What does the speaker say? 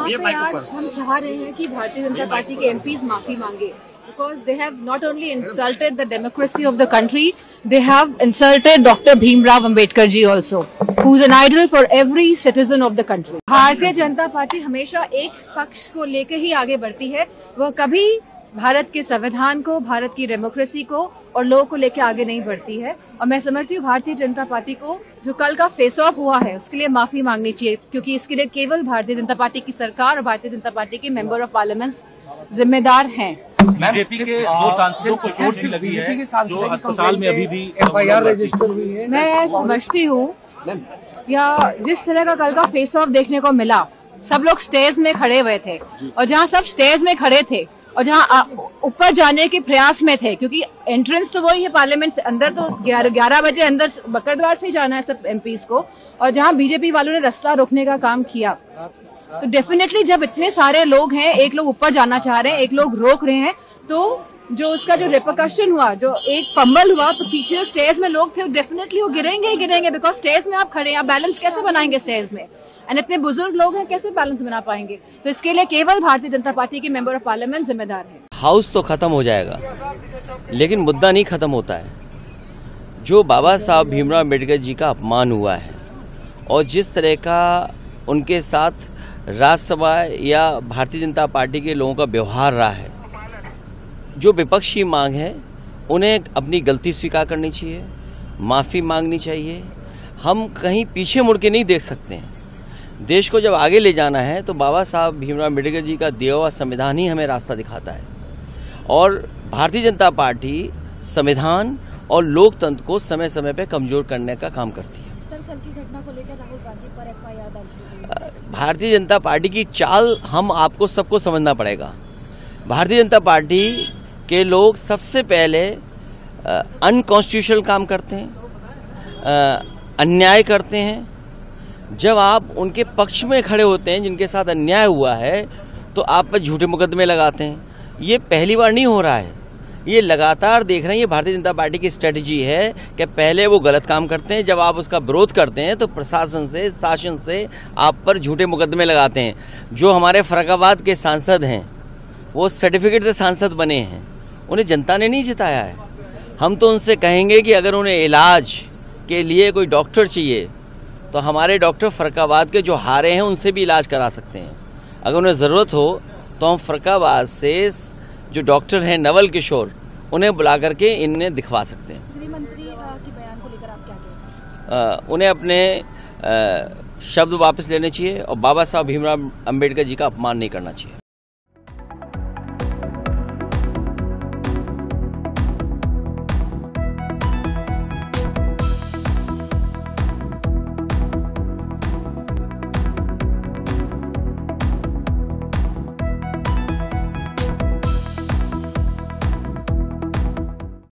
यहाँ पे आज हम चाह रहे हैं कि भारतीय जनता पार्टी के एमपीज माफी मांगे, because they have not only insulted the democracy of the country, they have insulted Dr. Bhimrao Ambedkar ji also, who is an idol for every citizen of the country. Bharatiya Janata party हमेशा एक पक्ष को लेकर ही आगे बढ़ती है, वह कभी भारत के संविधान को, भारत की डेमोक्रेसी को और लोगों को लेकर आगे नहीं बढ़ती है। और मैं समझती हूँ भारतीय जनता पार्टी को जो कल का फेस ऑफ हुआ है उसके लिए माफी मांगनी चाहिए, क्योंकि इसके लिए केवल भारतीय जनता पार्टी की सरकार और भारतीय जनता पार्टी के मेंबर ऑफ पार्लियामेंट जिम्मेदार हैं। बीजेपी के दो सांसदों को चोट भी लगी है, जो अस्पताल में अभी भी FIR रजिस्टर हुई है। मैं समझती हूँ या जिस तरह का कल का फेस ऑफ देखने को मिला, सब लोग स्टेज में खड़े हुए थे और जहाँ सब स्टेज में खड़े थे और जहाँ ऊपर जाने के प्रयास में थे, क्योंकि एंट्रेंस तो वही है पार्लियामेंट से, अंदर तो 11 बजे अंदर बकरद्वार से ही जाना है सब एमपीज को, और जहाँ बीजेपी वालों ने रास्ता रोकने का काम किया, तो डेफिनेटली जब इतने सारे लोग हैं, एक लोग ऊपर जाना चाह रहे हैं, एक लोग रोक रहे हैं, तो जो उसका जो रिपरकशन हुआ, जो एक फंबल हुआ, तो पीछे स्टेज में लोग थे, डेफिनेटली वो गिरेंगे ही गिरेंगे, बिकॉज स्टेज में आप खड़े हैं, आप बैलेंस कैसे बनाएंगे स्टेज में, एंड इतने बुजुर्ग लोग हैं, कैसे बैलेंस बना पाएंगे। तो इसके लिए केवल भारतीय जनता पार्टी के मेंबर ऑफ पार्लियामेंट जिम्मेदार है। हाउस तो खत्म हो जाएगा, लेकिन मुद्दा नहीं खत्म होता है। जो बाबा साहब भीमराव अम्बेडकर जी का अपमान हुआ है और जिस तरह का उनके साथ राज्यसभा या भारतीय जनता पार्टी के लोगों का व्यवहार रहा है, जो विपक्षी मांग है उन्हें अपनी गलती स्वीकार करनी चाहिए, माफ़ी मांगनी चाहिए। हम कहीं पीछे मुड़ के नहीं देख सकते हैं। देश को जब आगे ले जाना है तो बाबा साहब भीमराव अम्बेडकर जी का दिया हुआ संविधान ही हमें रास्ता दिखाता है, और भारतीय जनता पार्टी संविधान और लोकतंत्र को समय समय पर कमज़ोर करने का काम करती है। सर, कल की घटना को लेकर राहुल गांधी पर FIR दर्ज। भारतीय जनता पार्टी की चाल हम आपको सबको समझना पड़ेगा। भारतीय जनता पार्टी के लोग सबसे पहले अनकॉन्स्टिट्यूशनल काम करते हैं, अन्याय करते हैं। जब आप उनके पक्ष में खड़े होते हैं, जिनके साथ अन्याय हुआ है, तो आप पर झूठे मुकदमे लगाते हैं। ये पहली बार नहीं हो रहा है, ये लगातार देख रहे हैं। ये भारतीय जनता पार्टी की स्ट्रेटजी है कि पहले वो गलत काम करते हैं, जब आप उसका विरोध करते हैं तो प्रशासन से, शासन से आप पर झूठे मुकदमे लगाते हैं। जो हमारे फर्रुखाबाद के सांसद हैं, वो सर्टिफिकेट से सांसद बने हैं, उन्हें जनता ने नहीं जिताया है। हम तो उनसे कहेंगे कि अगर उन्हें इलाज के लिए कोई डॉक्टर चाहिए तो हमारे डॉक्टर फर्रुखाबाद के जो हारे हैं उनसे भी इलाज करा सकते हैं। अगर उन्हें ज़रूरत हो तो हम फर्रुखाबाद से जो डॉक्टर हैं नवल किशोर, उन्हें बुला करके इन्हें दिखवा सकते हैं। गृह मंत्री के बयान को लेकर आप क्या कहेंगे? उन्हें अपने शब्द वापस लेने चाहिए और बाबा साहब भीमराव अम्बेडकर जी का अपमान नहीं करना चाहिए।